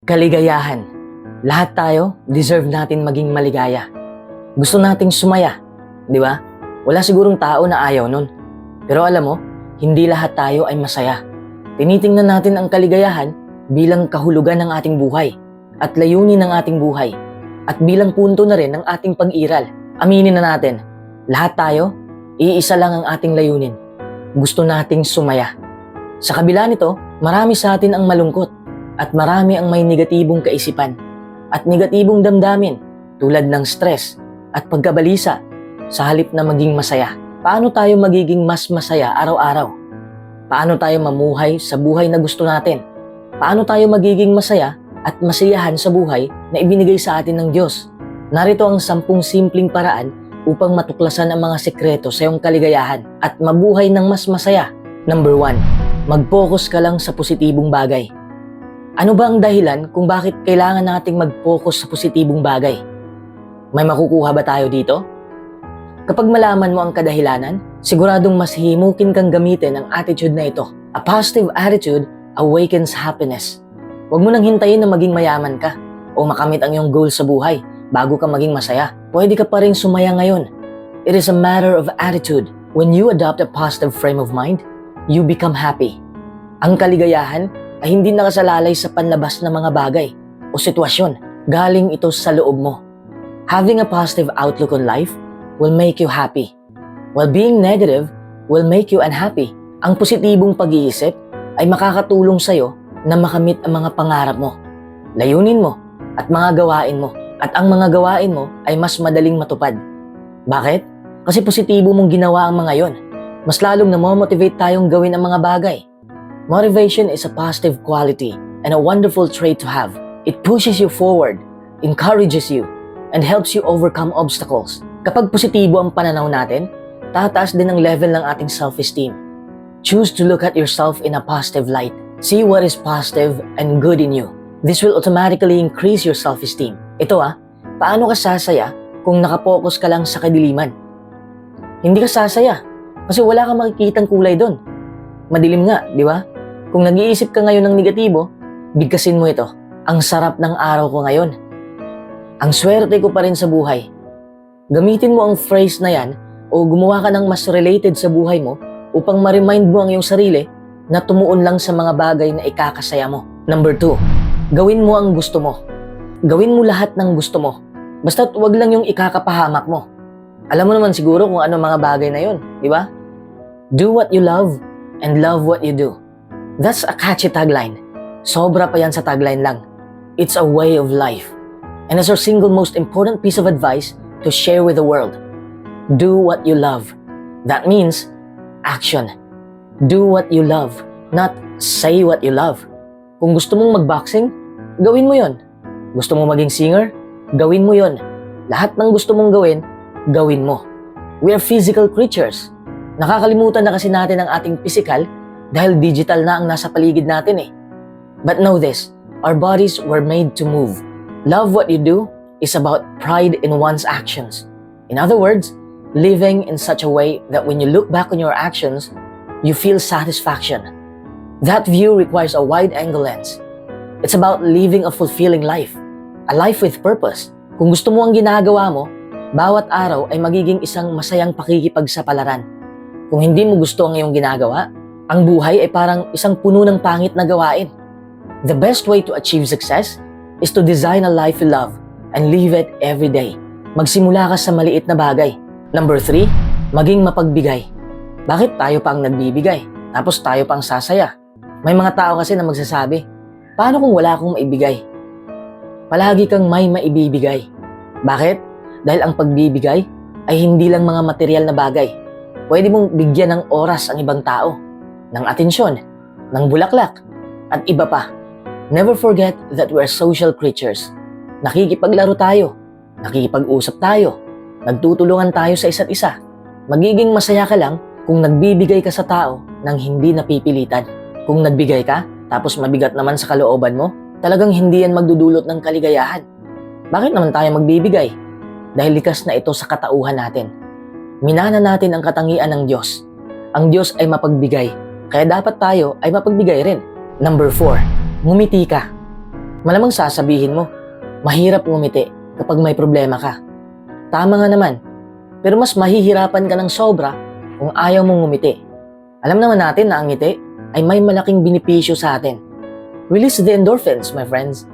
Kaligayahan. Lahat tayo deserve natin maging maligaya. Gusto nating sumaya, di ba? Wala sigurong tao na ayaw nun. Pero alam mo, hindi lahat tayo ay masaya. Tinitingnan natin ang kaligayahan bilang kahulugan ng ating buhay at layunin ng ating buhay at bilang punto na rin ng ating pag-iral. Aminin na natin, lahat tayo, iisa lang ang ating layunin. Gusto nating sumaya. Sa kabila nito, marami sa atin ang malungkot at marami ang may negatibong kaisipan at negatibong damdamin tulad ng stress at pagkabalisa sa halip na maging masaya. Paano tayo magiging mas masaya araw-araw? Paano tayo mamuhay sa buhay na gusto natin? Paano tayo magiging masaya at masiyahan sa buhay na ibinigay sa atin ng Diyos? Narito ang 10 simpleng paraan upang matuklasan ang mga sekreto sa iyong kaligayahan at mabuhay ng mas masaya. Number 1, mag-focus ka lang sa positibong bagay. Ano ba ang dahilan kung bakit kailangan nating mag-focus sa positibong bagay? May makukuha ba tayo dito? Kapag malaman mo ang kadahilanan, siguradong mas himukin kang gamitin ang attitude na ito. A positive attitude awakens happiness. Huwag mo nang hintayin na maging mayaman ka o makamit ang iyong goal sa buhay bago ka maging masaya. Pwede ka pa rin sumaya ngayon. It is a matter of attitude. When you adopt a positive frame of mind, you become happy. Ang kaligayahan ay hindi nakasalalay sa panlabas na mga bagay o sitwasyon. Galing ito sa loob mo. Having a positive outlook on life will make you happy, while being negative will make you unhappy. Ang positibong pag-iisip ay makakatulong sa'yo na makamit ang mga pangarap mo, layunin mo, at mga gawain mo. At ang mga gawain mo ay mas madaling matupad. Bakit? Kasi positibo mong ginawa ang mga yon. Mas lalong namomotivate tayong gawin ang mga bagay. Motivation is a positive quality and a wonderful trait to have. It pushes you forward, encourages you, and helps you overcome obstacles. Kapag positibo ang pananaw natin, tataas din ang level ng ating self-esteem. Choose to look at yourself in a positive light. See what is positive and good in you. This will automatically increase your self-esteem. Ito paano ka sasaya kung nakapokus ka lang sa kadiliman? Hindi ka sasaya kasi wala kang makikitang kulay doon. Madilim nga, di ba? Kung nag-iisip ka ngayon ng negatibo, bigkasin mo ito. Ang sarap ng araw ko ngayon. Ang swerte ko pa rin sa buhay. Gamitin mo ang phrase na yan o gumawa ka ng mas related sa buhay mo upang ma-remind mo ang iyong sarili na tumuon lang sa mga bagay na ikakasaya mo. Number 2, gawin mo ang gusto mo. Gawin mo lahat ng gusto mo. Basta't wag lang yung ikakapahamak mo. Alam mo naman siguro kung ano mga bagay na yon, di ba? Do what you love and love what you do. That's a catchy tagline. Sobra pa yan sa tagline lang. It's a way of life. And it's our single most important piece of advice to share with the world. Do what you love. That means action. Do what you love, not say what you love. Kung gusto mong magboxing, gawin mo yon. Gusto mong maging singer, gawin mo yon. Lahat ng gusto mong gawin, gawin mo. We are physical creatures. Nakakalimutan na kasi natin ang ating physical dahil digital na ang nasa paligid natin eh. But know this, our bodies were made to move. Love what you do is about pride in one's actions. In other words, living in such a way that when you look back on your actions, you feel satisfaction. That view requires a wide-angle lens. It's about living a fulfilling life, a life with purpose. Kung gusto mo ang ginagawa mo, bawat araw ay magiging isang masayang pakikipagsapalaran. Kung hindi mo gusto ang iyong ginagawa, ang buhay ay parang isang puno ng pangit na gawain. The best way to achieve success is to design a life you love and live it every day. Magsimula ka sa maliit na bagay. Number 3, maging mapagbigay. Bakit tayo pa ang nagbibigay? Tapos tayo pa ang sasaya? May mga tao kasi na magsasabi, paano kung wala akong maibigay? Palagi kang may maibibigay. Bakit? Dahil ang pagbibigay ay hindi lang mga material na bagay. Pwede mong bigyan ng oras ang ibang tao, ng atensyon, ng bulaklak, at iba pa. Never forget that we are social creatures. Nakikipaglaro tayo, nakikipag-usap tayo, nagtutulungan tayo sa isa't isa. Magiging masaya ka lang kung nagbibigay ka sa tao nang hindi napipilitan. Kung nagbigay ka, tapos mabigat naman sa kalooban mo, talagang hindi yan magdudulot ng kaligayahan. Bakit naman tayo magbibigay? Dahil likas na ito sa katauhan natin. Minana natin ang katangian ng Diyos. Ang Diyos ay mapagbigay, kaya dapat tayo ay mapagbigay rin. Number 4, ngumiti ka. Malamang sasabihin mo, mahirap ngumiti kapag may problema ka. Tama nga naman, pero mas mahihirapan ka ng sobra kung ayaw mong ngumiti. Alam naman natin na ang ngiti ay may malaking benepisyo sa atin. Release the endorphins, my friends.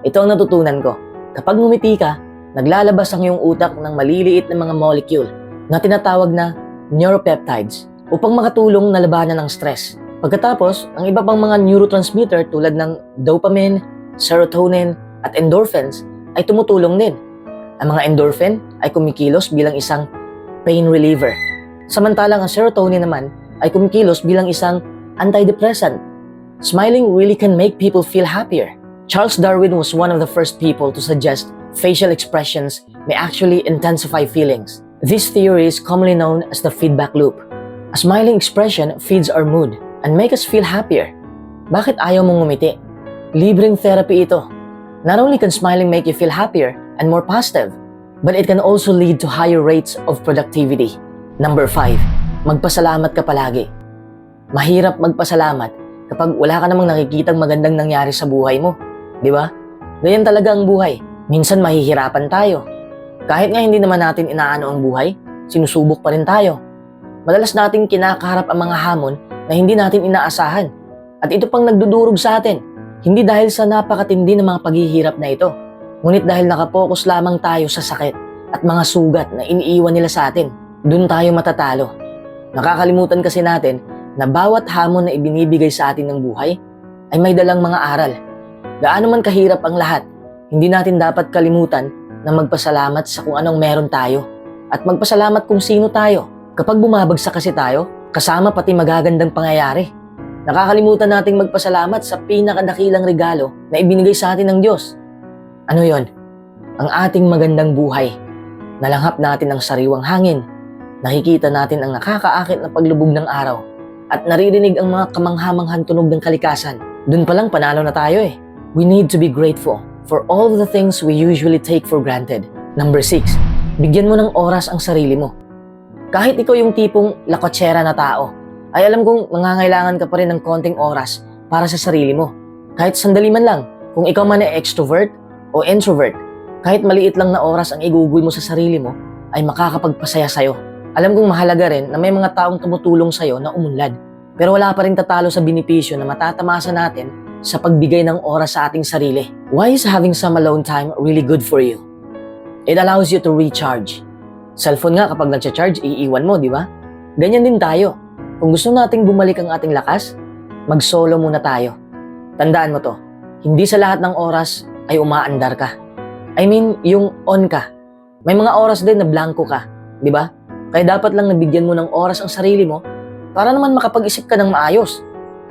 Ito ang natutunan ko. Kapag ngumiti ka, naglalabas ang iyong utak ng maliliit na mga molecule na tinatawag na neuropeptides upang makatulong na labanan ng stress. Pagkatapos, ang iba pang mga neurotransmitter tulad ng dopamine, serotonin, at endorphins ay tumutulong din. Ang mga endorphin ay kumikilos bilang isang pain reliever. Samantalang ang serotonin naman ay kumikilos bilang isang antidepressant. Smiling really can make people feel happier. Charles Darwin was one of the first people to suggest facial expressions may actually intensify feelings. This theory is commonly known as the feedback loop. A smiling expression feeds our mood and make us feel happier. Bakit ayaw mong ngumiti? Libreng therapy ito. Not only can smiling make you feel happier and more positive, but it can also lead to higher rates of productivity. Number 5, magpasalamat ka palagi. Mahirap magpasalamat kapag wala ka namang nakikitang magandang nangyari sa buhay mo. Di ba? Ganyan talaga ang buhay. Minsan mahihirapan tayo. Kahit nga hindi naman natin inaano ang buhay, sinusubok pa rin tayo. Madalas nating kinakaharap ang mga hamon na hindi natin inaasahan. At ito pang nagdudurog sa atin. Hindi dahil sa napakatindi ng mga paghihirap na ito, ngunit dahil nakapokus lamang tayo sa sakit at mga sugat na iniiwan nila sa atin. Doon tayo matatalo. Nakakalimutan kasi natin na bawat hamon na ibinibigay sa atin ng buhay ay may dalang mga aral. Gaano man kahirap ang lahat, hindi natin dapat kalimutan na magpasalamat sa kung anong meron tayo at magpasalamat kung sino tayo. Kapag bumabagsak kasi tayo, kasama pati magagandang pangyayari. Nakakalimutan nating magpasalamat sa pinakadakilang regalo na ibinigay sa atin ng Diyos. Ano yon? Ang ating magandang buhay. Nalanghap natin ang sariwang hangin. Nakikita natin ang nakakaakit na paglubog ng araw. At naririnig ang mga kamanghamanghang tunog ng kalikasan. Doon pa lang panalo na tayo eh. We need to be grateful for all of the things we usually take for granted. Number 6, bigyan mo ng oras ang sarili mo. Kahit ikaw yung tipong lakotsera na tao, ay alam kong mangangailangan ka pa rin ng konting oras para sa sarili mo. Kahit sandali man lang, kung ikaw man ay extrovert o introvert, kahit maliit lang na oras ang igugoy mo sa sarili mo, ay makakapagpasaya sa'yo. Alam kong mahalaga rin na may mga taong tumutulong sa'yo na umunlad. Pero wala pa rin tatalo sa benepisyo na matatamasa natin sa pagbigay ng oras sa ating sarili. Why is having some alone time really good for you? It allows you to recharge. Cellphone nga kapag nag-charge, iiwan mo, di ba? Ganyan din tayo. Kung gusto nating bumalik ang ating lakas, mag-solo muna tayo. Tandaan mo to, hindi sa lahat ng oras ay umaandar ka. I mean, yung on ka. May mga oras din na blanco ka, di ba? Kaya dapat lang nabigyan mo ng oras ang sarili mo para naman makapag-isip ka ng maayos.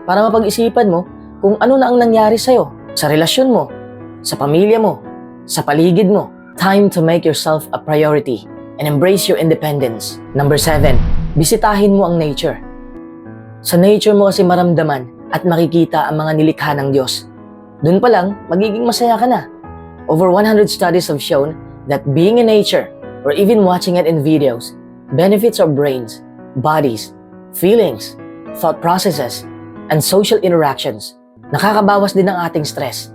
Para mapag-isipan mo kung ano na ang nangyari sa'yo, sa relasyon mo, sa pamilya mo, sa paligid mo. Time to make yourself a priority and embrace your independence. Number 7, bisitahin mo ang nature. Sa nature mo kasi maramdaman at makikita ang mga nilikha ng Diyos. Doon pa lang, magiging masaya ka na. Over 100 studies have shown that being in nature or even watching it in videos benefits our brains, bodies, feelings, thought processes, and social interactions. Nakakabawas din ng ating stress.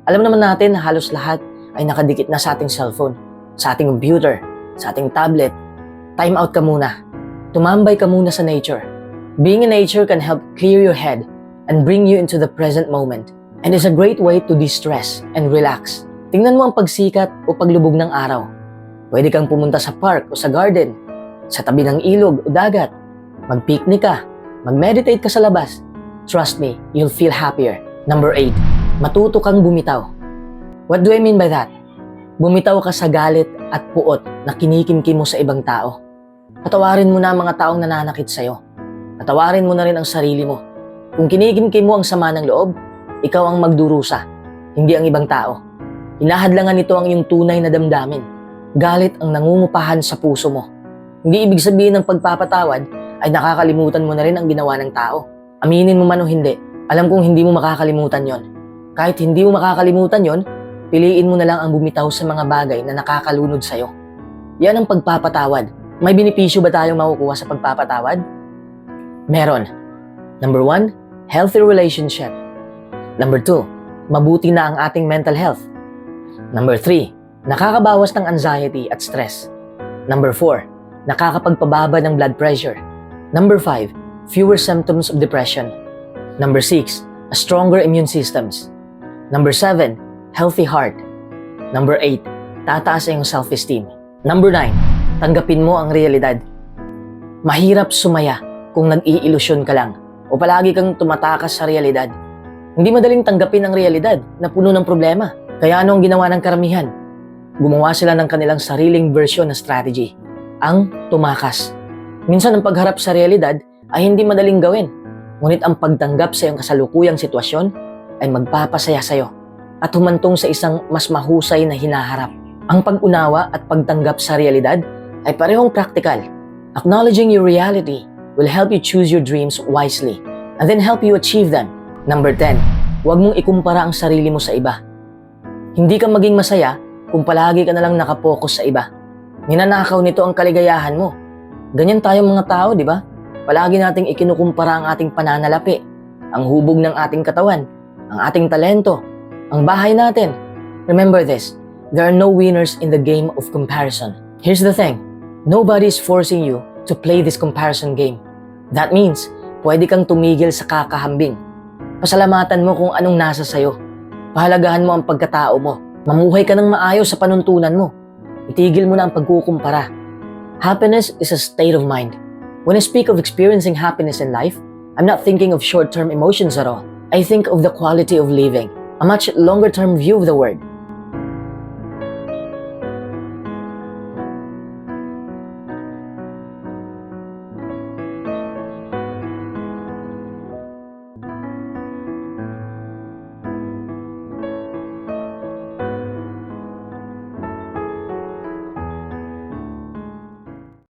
Alam naman natin na halos lahat ay nakadikit na sa ating cellphone, sa ating computer, sa ating tablet. Time out ka muna. Tumambay ka muna sa nature. Being in nature can help clear your head and bring you into the present moment, and is a great way to de-stress and relax. Tingnan mo ang pagsikat o paglubog ng araw. Pwede kang pumunta sa park o sa garden, sa tabi ng ilog o dagat. Mag-picnic ka, mag-meditate ka sa labas. Trust me, you'll feel happier. Number 8, matuto kang bumitaw. What do I mean by that? Bumitaw ka sa galit at puot na kinikimkim mo sa ibang tao. Patawarin mo na ang mga taong nananakit sa'yo. Patawarin mo na rin ang sarili mo. Kung kinikimkim mo ang sama ng loob, ikaw ang magdurusa, hindi ang ibang tao. Hinahadlangan nito ang iyong tunay na damdamin. Galit ang nangungupahan sa puso mo. Hindi ibig sabihin ng pagpapatawad ay nakakalimutan mo na rin ang ginawa ng tao. Aminin mo man o hindi, alam kong hindi mo makakalimutan yon. Kahit hindi mo makakalimutan yon, piliin mo na lang ang bumitaw sa mga bagay na nakakalunod sa'yo. Yan ang pagpapatawad. May benepisyo ba tayong makukuha sa pagpapatawad? Meron. Number 1, healthy relationship. Number 2, mabuti na ang ating mental health. Number 3, nakakabawas ng anxiety at stress. Number 4, nakakapagpababa ng blood pressure. Number 5, fewer symptoms of depression. Number 6, a stronger immune systems. Number 7, healthy heart. Number 8, tataas ang self-esteem. Number 9, tanggapin mo ang realidad. Mahirap sumaya kung nag-iilusyon ka lang o palagi kang tumatakas sa realidad. Hindi madaling tanggapin ang realidad na puno ng problema. Kaya ano ang ginawa ng karamihan? Gumawa sila ng kanilang sariling version na strategy. Ang tumakas. Minsan ang pagharap sa realidad ay hindi madaling gawin. Ngunit ang pagtanggap sa iyong kasalukuyang sitwasyon ay magpapasaya sa iyo at humantong sa isang mas mahusay na hinaharap. Ang pag-unawa at pagtanggap sa realidad ay parehong practical. Acknowledging your reality will help you choose your dreams wisely and then help you achieve them. Number 10, huwag mong ikumpara ang sarili mo sa iba. Hindi ka maging masaya kung palagi ka na lang nakapokus sa iba. Ninanakaw nito ang kaligayahan mo. Ganyan tayong mga tao, di ba? Palagi nating ikinukumpara ang ating pananalapi, ang hubog ng ating katawan, ang ating talento, ang bahay natin. Remember this, there are no winners in the game of comparison. Here's the thing, nobody is forcing you to play this comparison game. That means, pwede kang tumigil sa kakahambing. Pasalamatan mo kung anong nasa sayo. Pahalagahan mo ang pagkatao mo. Mamuhay ka ng maayos sa panuntunan mo. Itigil mo na ang pagkukumpara. Happiness is a state of mind. When I speak of experiencing happiness in life, I'm not thinking of short-term emotions at all. I think of the quality of living, a much longer-term view of the word.